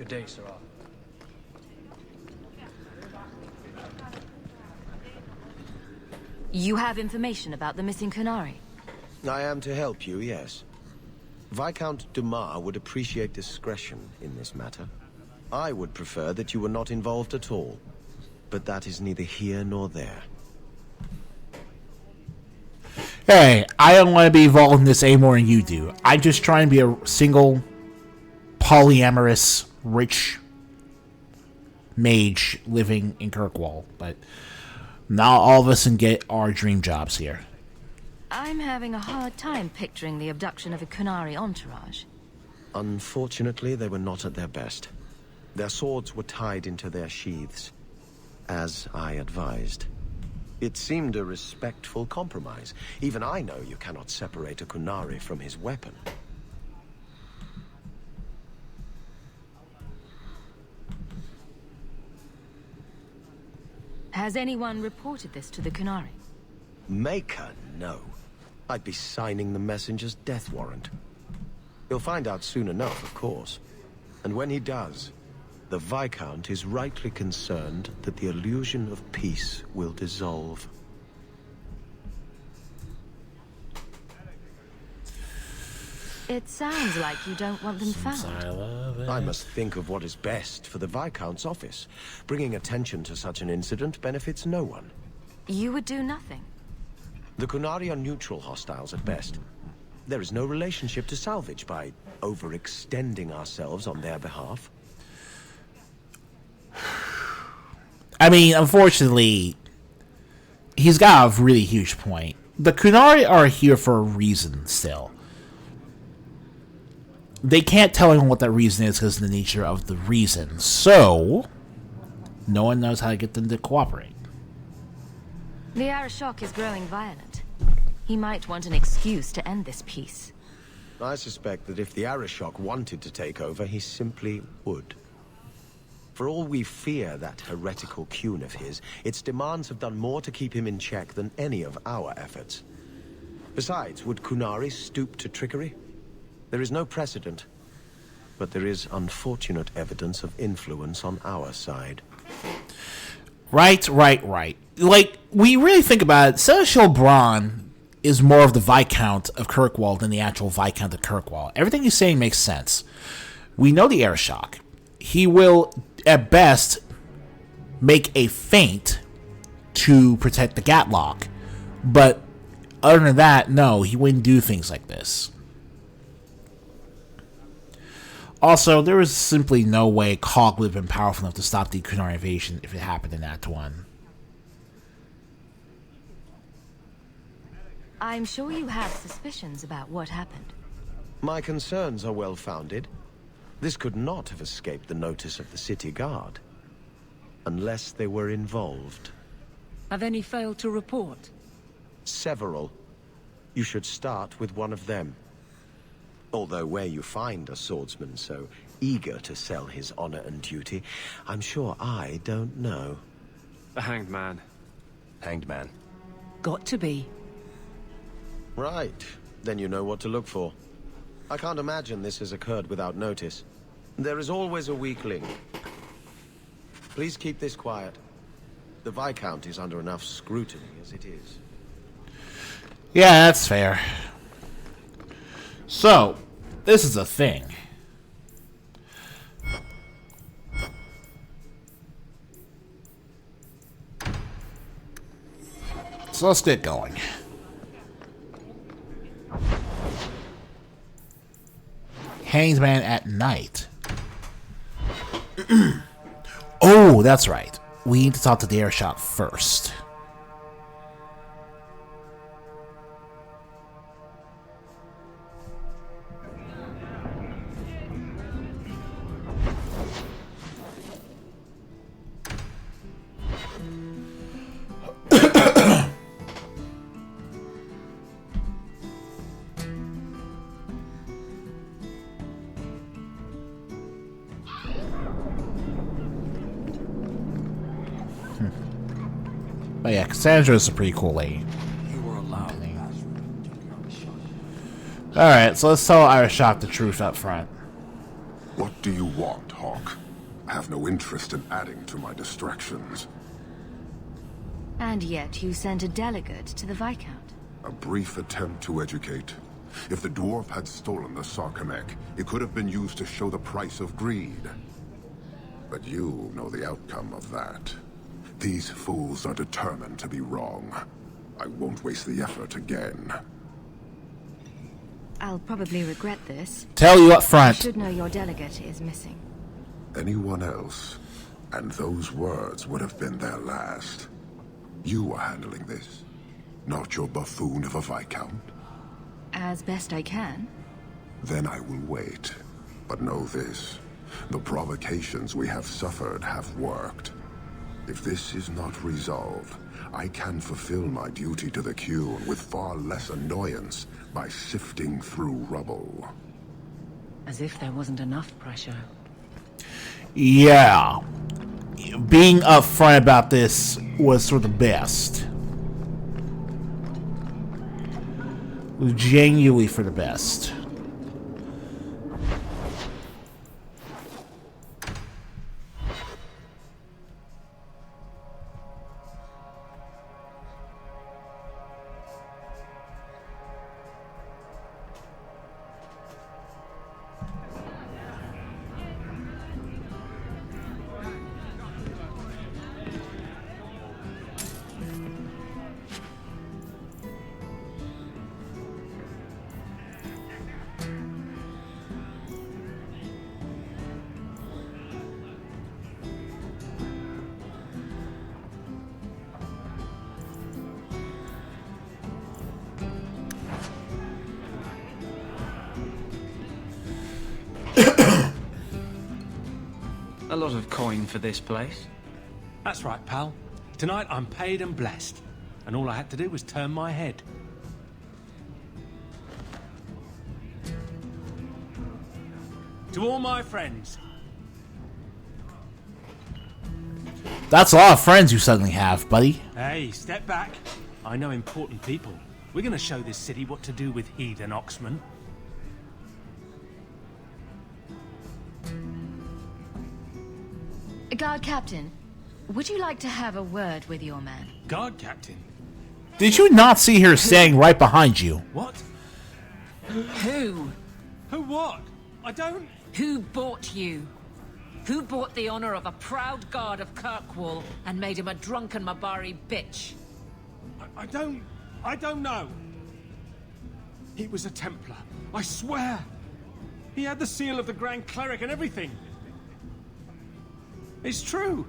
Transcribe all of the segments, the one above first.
Good day, Sirrah. You have information about the missing Quinari? I am to help you, yes. Viscount Dumas would appreciate discretion in this matter. I would prefer that you were not involved at all. But that is neither here nor there. Hey, I don't want to be involved in this any more than you do. I just try and be a single, polyamorous, rich mage living in Kirkwall. But not all of us can get our dream jobs here. I'm having a hard time picturing the abduction of a Quinari entourage. Unfortunately, they were not at their best. Their swords were tied into their sheaths, as I advised. It seemed a respectful compromise. Even I know you cannot separate a Quinari from his weapon. Has anyone reported this to the Quinari? Maker, no. I'd be signing the messenger's death warrant. He'll find out soon enough, of course. And when he does, the Viscount is rightly concerned that the illusion of peace will dissolve. It sounds like you don't want them found. I must think of what is best for the Viscount's office. Bringing attention to such an incident benefits no one. You would do nothing? The Quinari are neutral hostiles at best. There is no relationship to salvage by overextending ourselves on their behalf. I mean, unfortunately, he's got a really huge point. The Quinari are here for a reason still. They can't tell anyone what that reason is because of the nature of the reason. So, no one knows how to get them to cooperate. The Arashok is growing violent. He might want an excuse to end this peace. I suspect that if the Arashok wanted to take over, he simply would. For all we fear that heretical Qun of his, its demands have done more to keep him in check than any of our efforts. Besides, would Quinari stoop to trickery? There is no precedent, but there is unfortunate evidence of influence on our side. Right. Like, we really think about it, Seneschal Braun is more of the Viscount of Kirkwall than the actual Viscount of Kirkwall. Everything he's saying makes sense. We know the Arashok. He will, at best, make a feint to protect the Gatlock. But other than that, no, he wouldn't do things like this. Also, there was simply no way Cog would have been powerful enough to stop the Quinari invasion if it happened in Act 1. I'm sure you have suspicions about what happened. My concerns are well-founded. This could not have escaped the notice of the city guard. Unless they were involved. Have any failed to report? Several. You should start with one of them. Although where you find a swordsman so eager to sell his honor and duty, I'm sure I don't know. The Hanged Man. Hanged Man. Got to be. Right. Then you know what to look for. I can't imagine this has occurred without notice. There is always a weak link. Please keep this quiet. The Viscount is under enough scrutiny as it is. Yeah, that's fair. So, this is a thing. So let's get going. Hanged Man at night. Oh, that's right. We need to talk to the Arashok first. But yeah, Cassandra's a pretty cool lady. You were allowed. Alright, so let's tell Arashok the truth up front. What do you want, Hawk? I have no interest in adding to my distractions. And yet you sent a delegate to the Viscount. A brief attempt to educate. If the dwarf had stolen the Sarkamek, it could have been used to show the price of greed. But you know the outcome of that. These fools are determined to be wrong. I won't waste the effort again. I'll probably regret this. Tell you up You front. should know your delegate is missing. Anyone else, and those words would have been their last. You are handling this, not your buffoon of a Viscount. As best I can. Then I will wait. But know this, the provocations we have suffered have worked. If this is not resolved, I can fulfill my duty to the Qun with far less annoyance by sifting through rubble. As if there wasn't enough pressure. Yeah. Being upfront about this was for the best. Was genuinely for the best. A lot of coin for this place. That's right, pal. Tonight I'm paid and blessed. And all I had to do was turn my head. To all my friends, That's a lot of friends you suddenly have, buddy. hey, step back. I know important people. We're gonna show this city what to do with heathen oxmen. Guard Captain, would you like to have a word with your man? Guard captain. Did you not see her standing right behind you? What? Who? Who what? I don't... Who bought you? Who bought the honor of a proud guard of Kirkwall and made him a drunken Mabari bitch? I don't know. He was a Templar. I swear. He had the seal of the Grand Cleric and everything. It's true.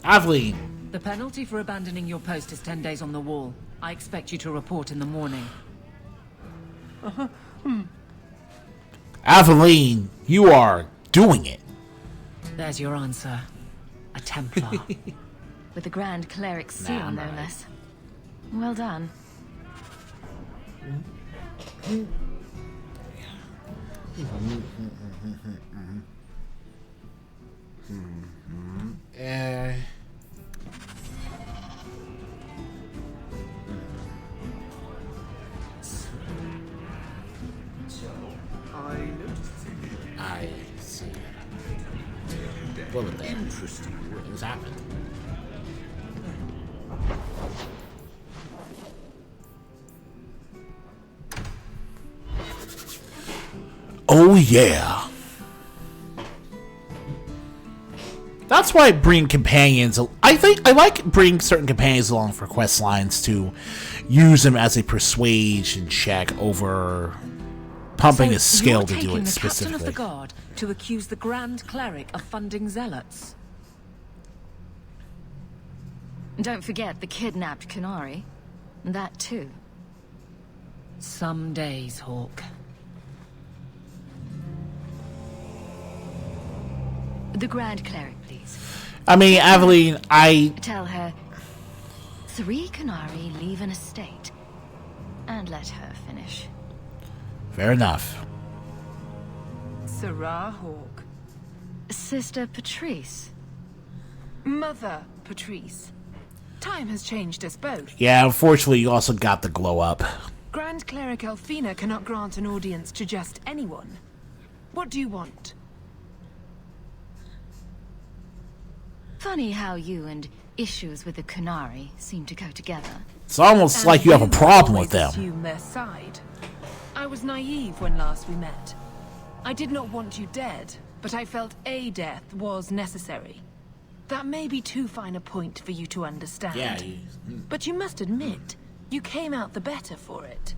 Aveline. The penalty for abandoning your post is 10 days on the wall. I expect you to report in the morning. Aveline, you are doing it. There's your answer. A Templar. With the Grand Cleric's seal, Nah, no right. less. Well done. I see. What was that? Interesting. What was happening? Oh yeah. That's why I bring companions. I think I like bringing certain companions along for quest lines to use them as a persuasion check over pumping a skill to do taking it the captain of specifically. the guard to accuse the Grand Cleric of funding zealots. Don't forget the kidnapped Quinari. That too. Some days, Hawk. The Grand Cleric, please. I mean, Aveline, I Tell her 3 Quinari leave an estate. And let her finish. fair enough. Sarah Hawk. Sister Patrice. Mother Patrice. Time has changed us both. Yeah, unfortunately, you also got the glow up. Grand Cleric Elfina cannot grant an audience to just anyone. What do you want? Funny how you and issues with the Quinari seem to go together. It's almost like you have a problem with them. Assume their side. I was naive when last we met. I did not want you dead, but I felt a death was necessary. That may be too fine a point for you to understand. Yeah, But you must admit, you came out the better for it.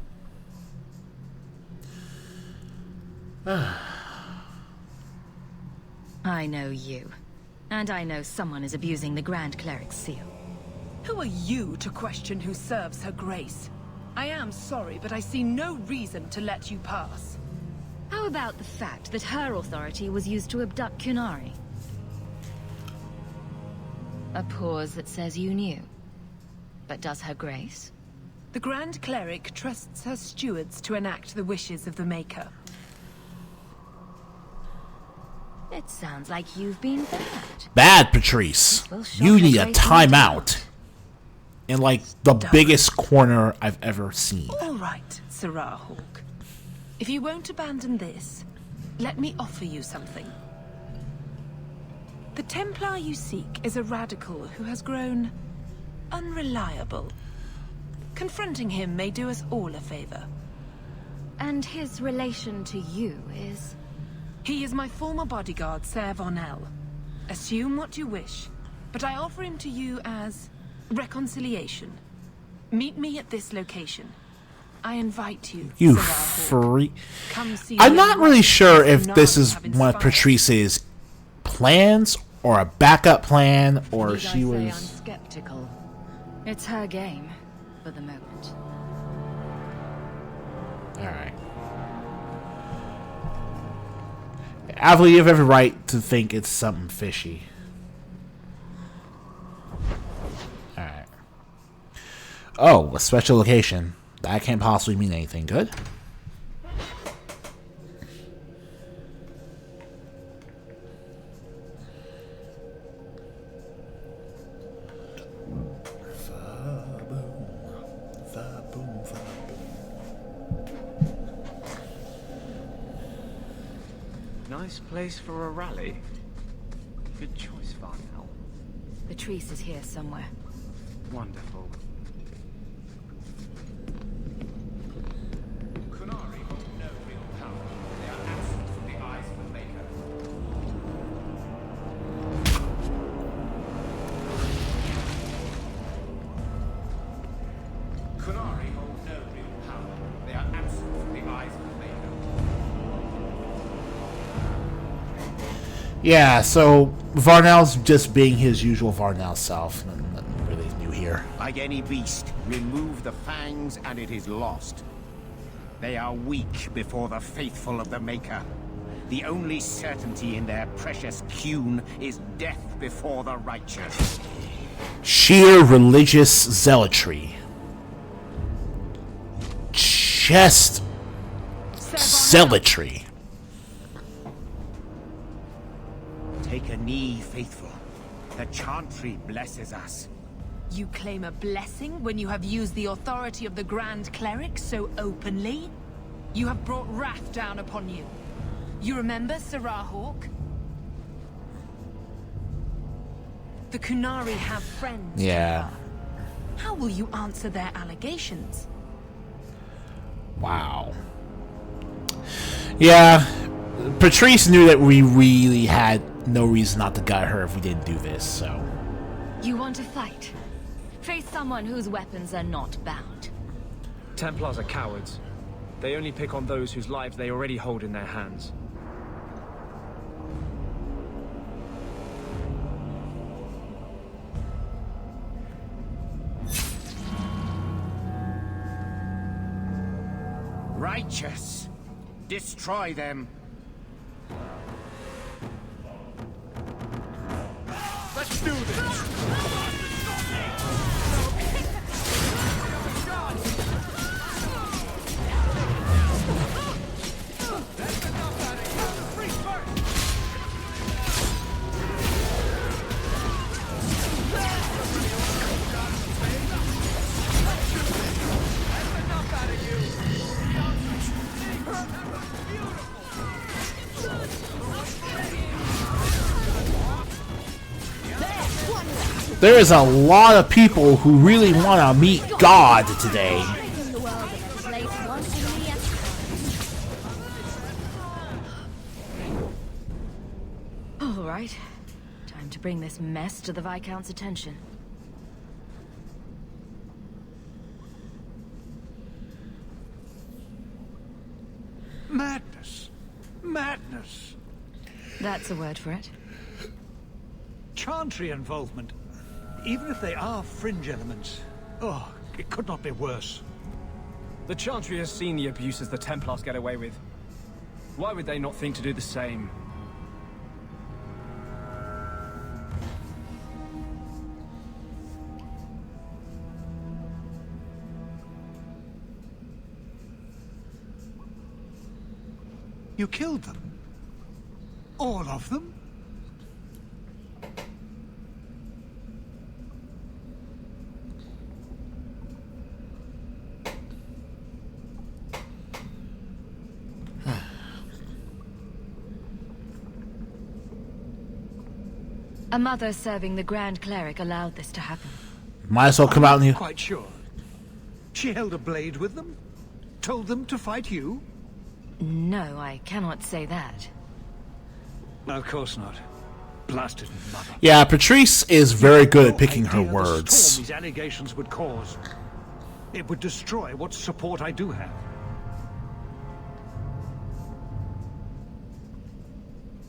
I know you. And I know someone is abusing the Grand Cleric's seal. Who are you to question who serves her grace? I am sorry, but I see no reason to let you pass. How about the fact that her authority was used to abduct Quinari? A pause that says you knew. But does her grace? The Grand Cleric trusts her stewards to enact the wishes of the Maker. It sounds like you've been bad. Bad, Patrice. Will shock You her need a grace timeout. In like the biggest corner I've ever seen. All right, Sirrah Hawk. If you won't abandon this, let me offer you something. The Templar you seek is a radical who has grown unreliable. Confronting him may do us all a favor. And his relation to you is... He is my former bodyguard, Ser Vonel. Assume what you wish, but I offer him to you as reconciliation. Meet me at this location. I invite you, You Sirrah Hawk. freak. Come see I'm the not really sure if Quinari this is have one of inspired. Patrice's plans or a backup plan or Need I she say I'm was... skeptical. It's her game, for the moment. Alright. Avril, you have every right to think it's something fishy. Alright. Oh, a special location. That can't possibly mean anything good. Nice place for a rally. Good choice, Varnell. Patrice is here somewhere. Wonderful. Quinari hold no real power. They are absent from the eyes of the Maker. Quinari hold no real power. They are absent from the eyes of the Maker. Yeah, so Varnell's just being his usual Varnell self. Nothing really new here. Like any beast, remove the fangs and it is lost. They are weak before the faithful of the Maker. The only certainty in their precious Qun is death before the righteous. Sheer religious zealotry. Just zealotry. Take a knee, faithful. The Chantry blesses us. You claim a blessing when you have used the authority of the Grand Cleric so openly? You have brought wrath down upon you. You remember, Sirrah Hawk? The Quinari have friends. Yeah. How will you answer their allegations? Wow. Yeah. Patrice knew that we really had no reason not to gut her if we didn't do this, so... You want to fight? Face someone whose weapons are not bound. Templars are cowards. They only pick on those whose lives they already hold in their hands. Righteous! Destroy them! Let's do this! There is a lot of people who really want to meet God today. All right. Time to bring this mess to the Viscount's attention. Madness. Madness. That's a word for it. Chantry involvement. Even if they are fringe elements. Oh, it could not be worse. The Chantry has seen the abuses the Templars get away with. Why would they not think to do the same? You killed them? All of them? A mother serving the Grand Cleric allowed this to happen. Might as well come out and you. Quite sure. She held a blade with them? Told them to fight you? No, I cannot say that. Of course not. Blasted mother. Yeah, Patrice is very good at picking her Idea the words. storm these allegations would cause. It would destroy what support I do have.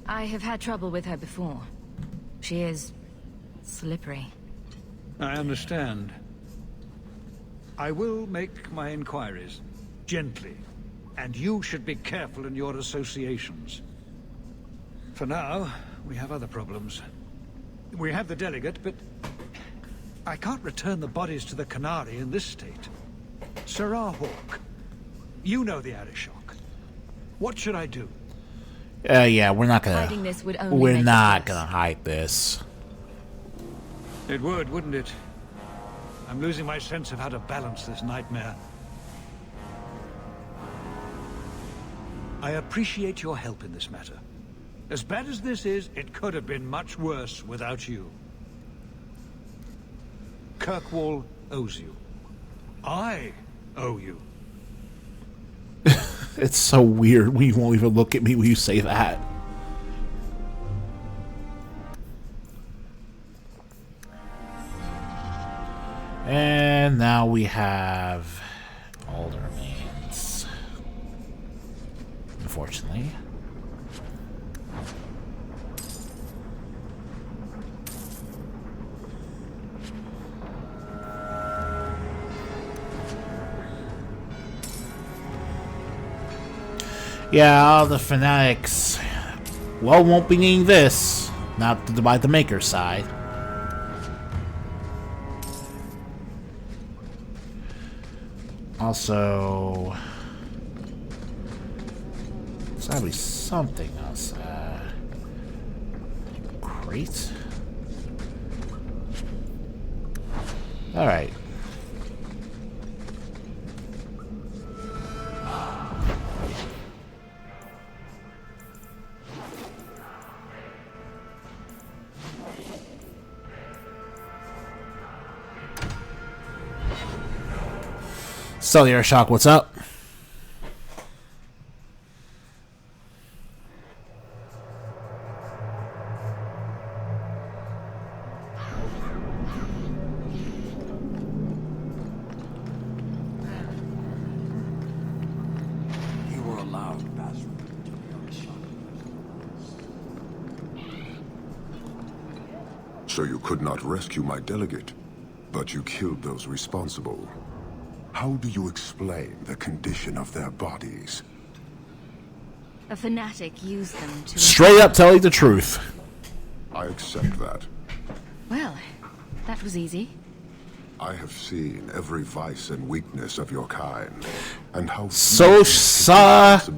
I have had trouble with her before. She is slippery. I understand. I will make my inquiries. Gently. And you should be careful in your associations. For now, we have other problems. We have the delegate, but I can't return the bodies to the Quinari in this state. Sirrah Hawk, you know the Arishok. What should I do? Yeah, we're not Hiding this would only We're make not it gonna worse. hide this. It would, wouldn't it? I'm losing my sense of how to balance this nightmare. I appreciate your help in this matter. As bad as this is, it could have been much worse without you. Kirkwall owes you. I owe you. It's so weird. We won't even look at me when you say that. And now we have all the remains. Unfortunately. Yeah, all the fanatics, well, won't be needing this. Not by the Maker's side. Also, there's gotta be something else. Crate? Alright. Cellular Shock, what's up? You were allowed, Basil, to be on the shop. So you could not rescue my delegate, but you killed those responsible. How do you explain the condition of their bodies? A fanatic used them to... Straight up telling the truth. I accept that. Well, that was easy. I have seen every vice and weakness of your kind, and how Society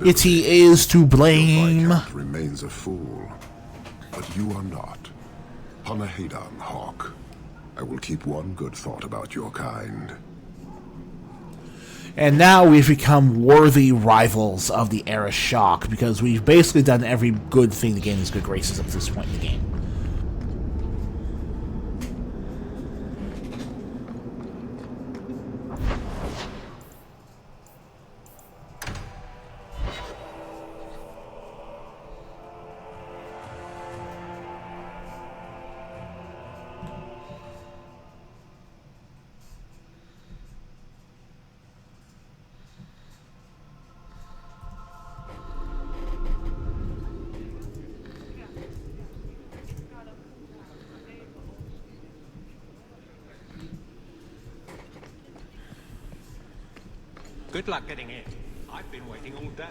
is to blame. Viscount remains a fool, but you are not. Panahedan, Hawk. I will keep one good thought about your kind. And now we've become worthy rivals of the Era Shock, because we've basically done every good thing to gain his good graces up to this point in the game. Good luck getting in. I've been waiting all day.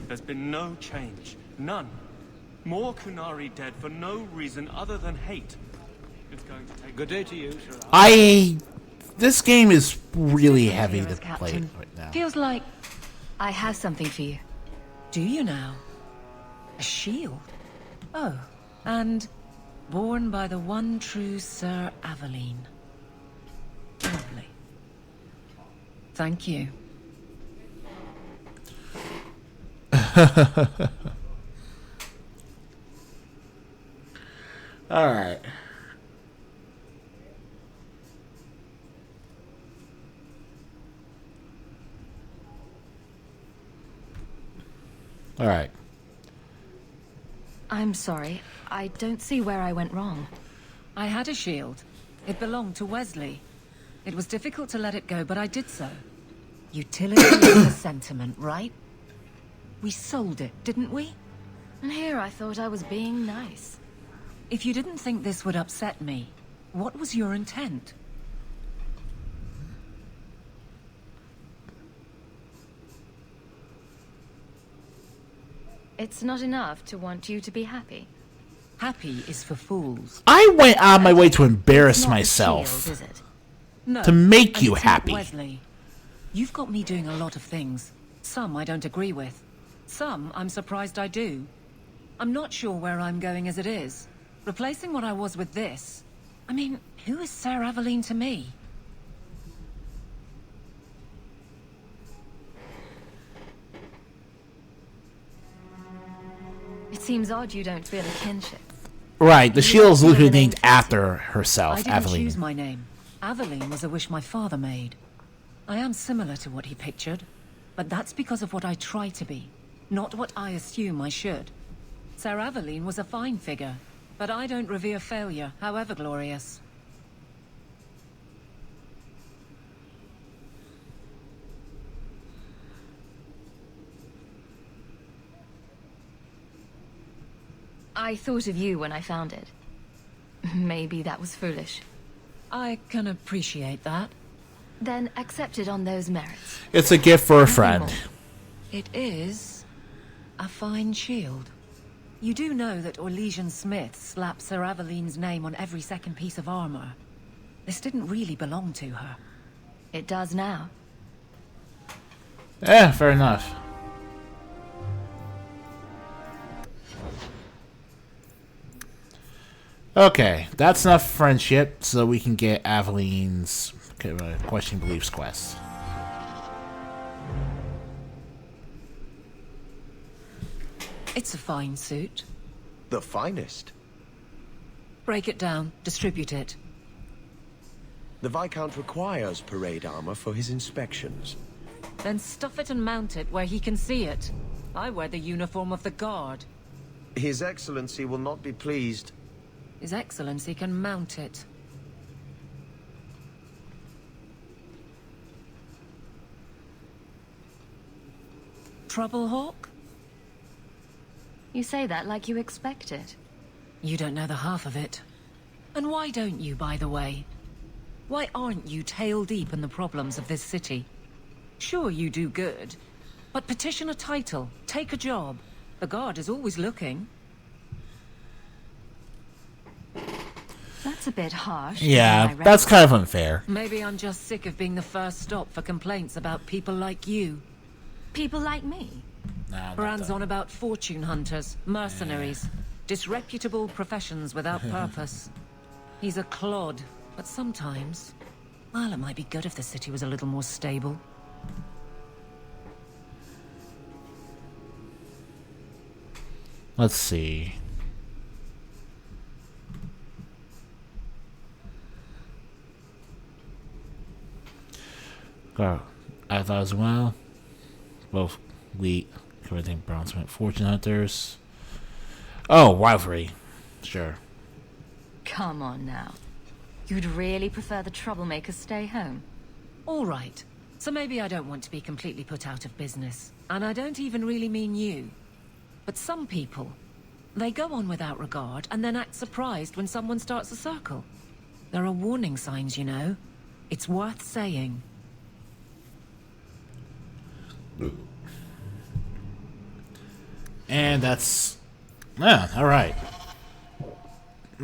There's been no change. None. More Quinari dead for no reason other than hate. It's going to take... Good day to you, sir. This game is really heavy to play Captain. right now. Feels like I have something for you. Do you now? A shield? Oh, and born by the one true Sir Aveline. Lovely. Thank you. Alright. Alright. I'm sorry. I don't see where I went wrong. I had a shield. It belonged to Wesley. It was difficult to let it go, but I did so. Utility is a sentiment, right? We sold it, didn't we? And here I thought I was being nice. If you didn't think this would upset me, what was your intent? It's not enough to want you to be happy. Happy is for fools. I went on my way to embarrass It's not the myself. shield, is it? No, To make and you it's not happy. Wesley, you've got me doing a lot of things. Some I don't agree with. Some I'm surprised I do. I'm not sure where I'm going as it is. Replacing what I was with this. I mean, who is Sir Aveline to me? It seems odd you don't feel a kinship. Right, the shield is literally named Related. after herself, I didn't Aveline. choose my name. Aveline was a wish my father made. I am similar to what he pictured, but that's because of what I try to be, not what I assume I should. Sir Aveline was a fine figure, but I don't revere failure, however glorious. I thought of you when I found it. Maybe that was foolish. I can appreciate that. Then accept it on those merits. It's a gift for a friend. It is a fine shield. You do know that Orlesian Smith slapped Sir Aveline's name on every second piece of armor. This didn't really belong to her. It does now. Yeah, fair enough. Okay, that's enough friendship, so we can get Aveline's question beliefs quest. It's a fine suit. The finest. Break it down, distribute it. The Viscount requires parade armor for his inspections. Then stuff it and mount it where he can see it. I wear the uniform of the guard. His Excellency will not be pleased. His Excellency can mount it. Trouble, Hawk? You say that like you expect it. You don't know the half of it. And why don't you, by the way? Why aren't you tail deep in the problems of this city? Sure, you do good, but petition a title, take a job. The guard is always looking. That's a bit harsh. Yeah, that's kind of unfair. Maybe I'm just sick of being the first stop for complaints about people like you. People like me? Nah, Brand's on about fortune hunters, mercenaries, disreputable professions without purpose. He's a clod, but sometimes, well, it might be good if the city was a little more stable. Let's see. Go. I thought as well. Both wheat, everything brown cement, fortune hunters. Oh, rivalry. Sure. Come on now. You'd really prefer the troublemakers stay home? All right. So maybe I don't want to be completely put out of business. And I don't even really mean you. But some people, they go on without regard and then act surprised when someone starts a circle. There are warning signs, you know. It's worth saying. And that's... yeah, alright.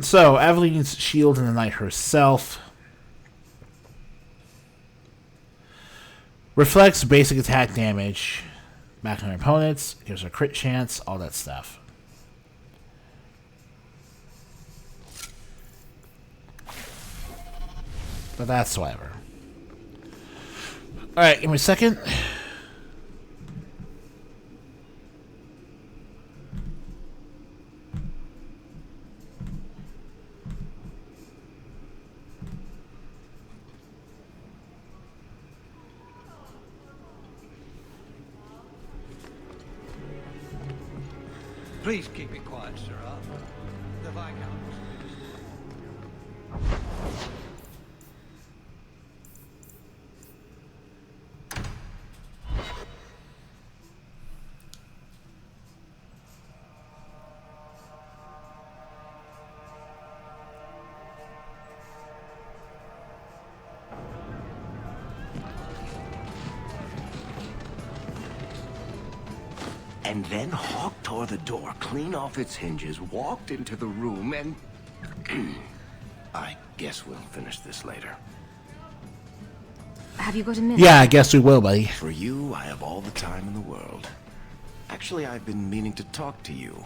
So, Aveline's shielding the knight herself. Reflects basic attack damage back on her opponents. Gives her crit chance, all that stuff. But that's whatever. Alright, give me a second. Please keep it quiet, Sirrah. The Viscount. And then Hawk tore the door clean off its hinges, walked into the room, and... I guess we'll finish this later. Have you got a minute? Yeah, I guess we will, buddy. For you, I have all the time in the world. Actually, I've been meaning to talk to you.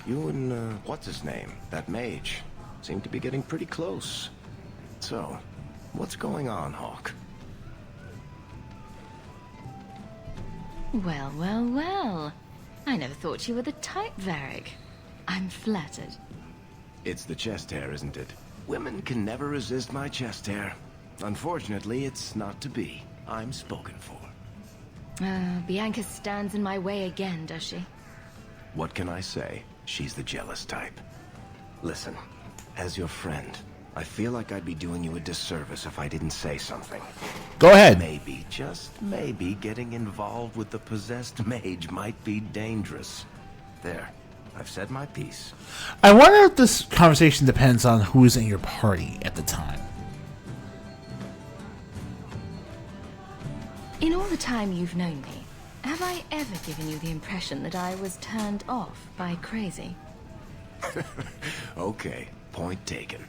You and, what's his name? That mage. Seem to be getting pretty close. So, what's going on, Hawk? Well, well, well. I never thought you were the type, Varric. I'm flattered. It's the chest hair, isn't it? Women can never resist my chest hair. Unfortunately, it's not to be. I'm spoken for. Bianca stands in my way again, does she? What can I say? She's the jealous type. Listen, as your friend, I feel like I'd be doing you a disservice if I didn't say something. Go ahead. Maybe, just maybe, getting involved with the possessed mage might be dangerous. There, I've said my piece. I wonder if this conversation depends on who's in your party at the time. In all the time you've known me, have I ever given you the impression that I was turned off by crazy? Okay, point taken.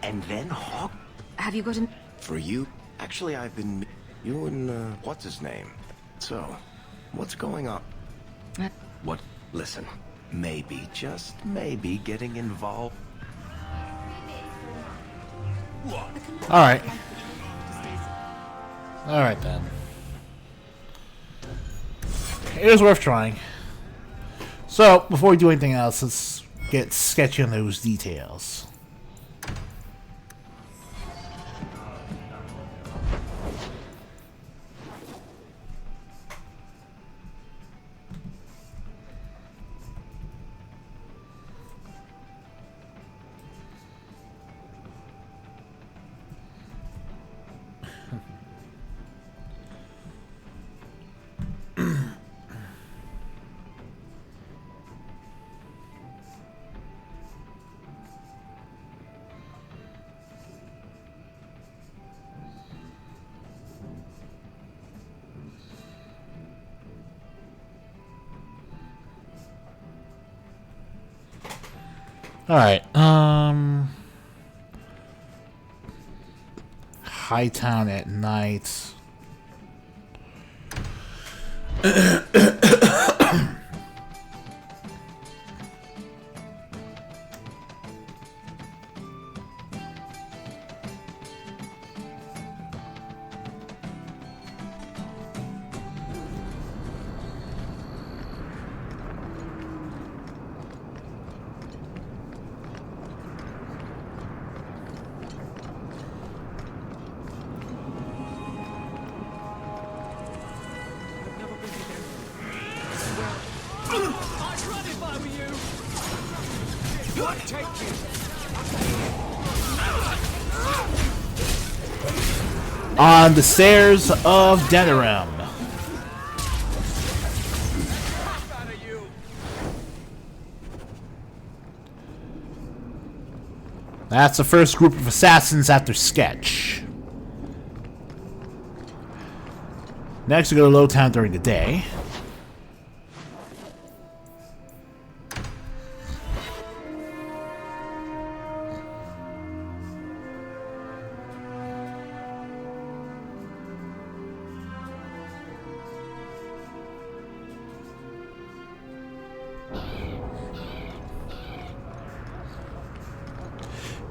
And then Hawk... Have you got a... For you? Actually, I've been... You and, what's his name? So, what's going on? What? Listen, maybe, just maybe, getting involved... Alright. Alright then. It was worth trying. So, before we do anything else, let's get sketchy on those details. Alright, Hightown at night. What take you? On the stairs of Denerim. That's the first group of assassins after Sketch. Next, we go to Lowtown during the day.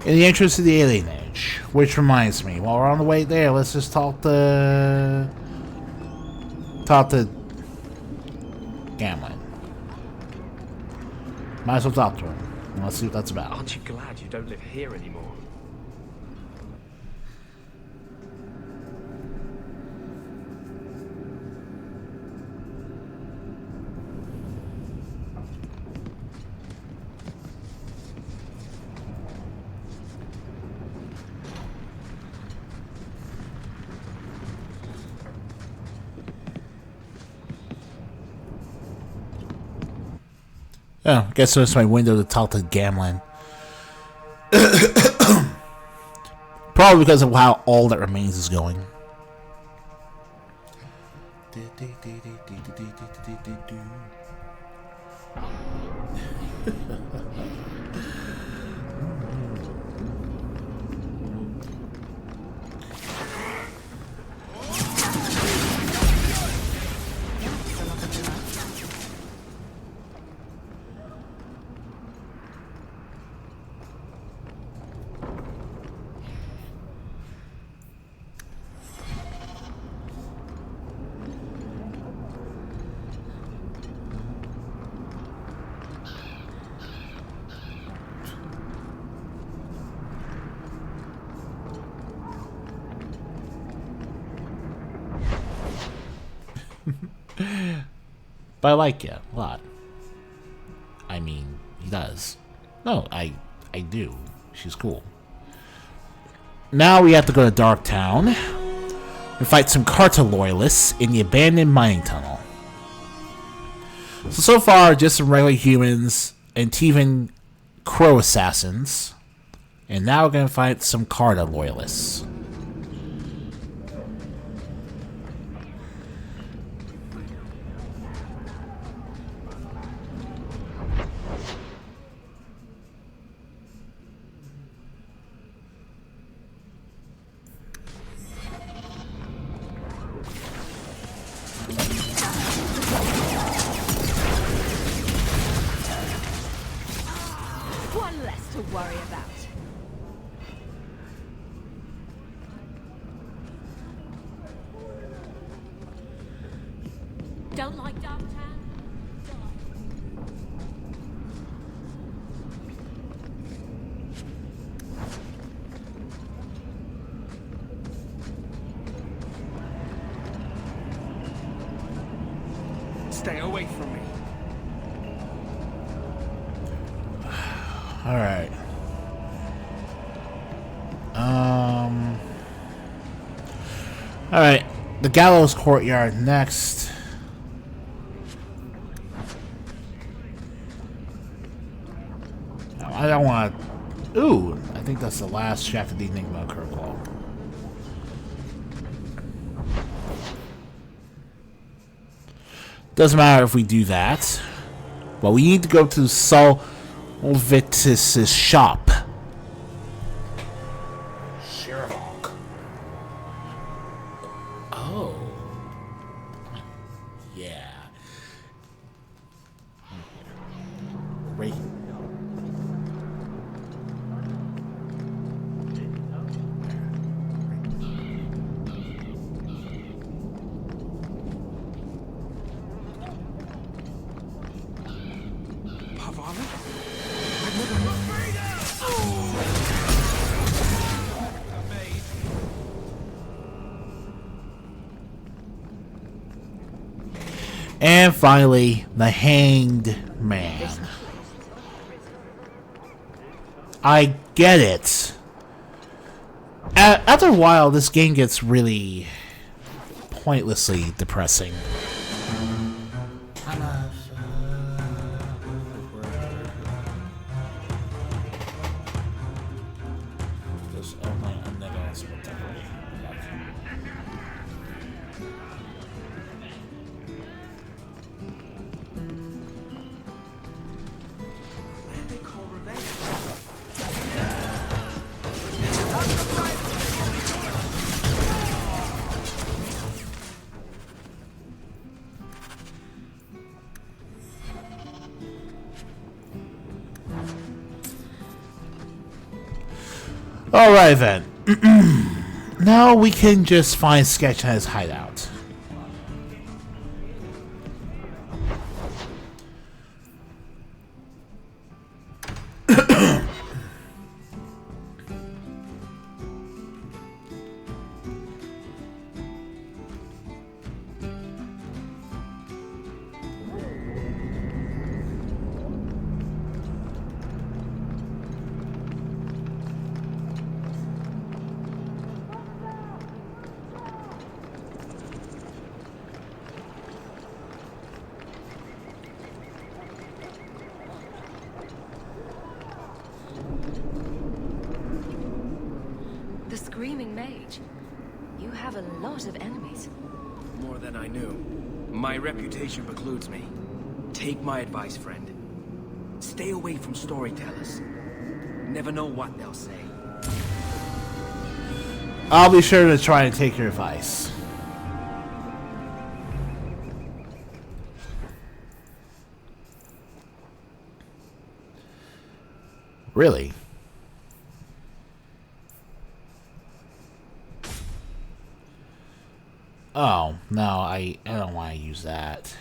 In the entrance to the Alien Age, which reminds me, while we're on the way there, let's just talk to Gamlin. Might as well talk to him. Let's see what that's about. Aren't you glad you don't live here anymore? Oh, I guess that's my window to talk to Gamlin. Probably because of how All That Remains is going. But I like it a lot. I mean, he does. No, I do. She's cool. Now we have to go to Darktown and fight some Carta loyalists in the abandoned mining tunnel. So far, just some regular humans and even crow assassins. And now we're going to fight some Carta loyalists. One less to worry about. Don't like Darktown? Stay away from me. All right. All right. The Gallows Courtyard next. I don't want to. Ooh, I think that's the last shaft of the Enigma Kirkwall. Doesn't matter if we do that. But we need to go to Solvitus's shop. Sherlock. Oh. Yeah. Right. And finally, the Hanged Man. I get it. After a while, this game gets really pointlessly depressing. Alright then. Now we can just find Sketch at his hideout. The Screaming Mage. You have a lot of enemies. More than I knew. My reputation precludes me. Take my advice, friend. Stay away from storytellers. Never know what they'll say. I'll be sure to try and take your advice. Really? Oh, no, I don't want to use that.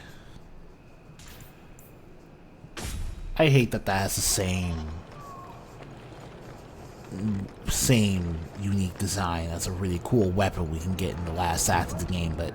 I hate that that has the same unique design as a really cool weapon we can get in the last act of the game, but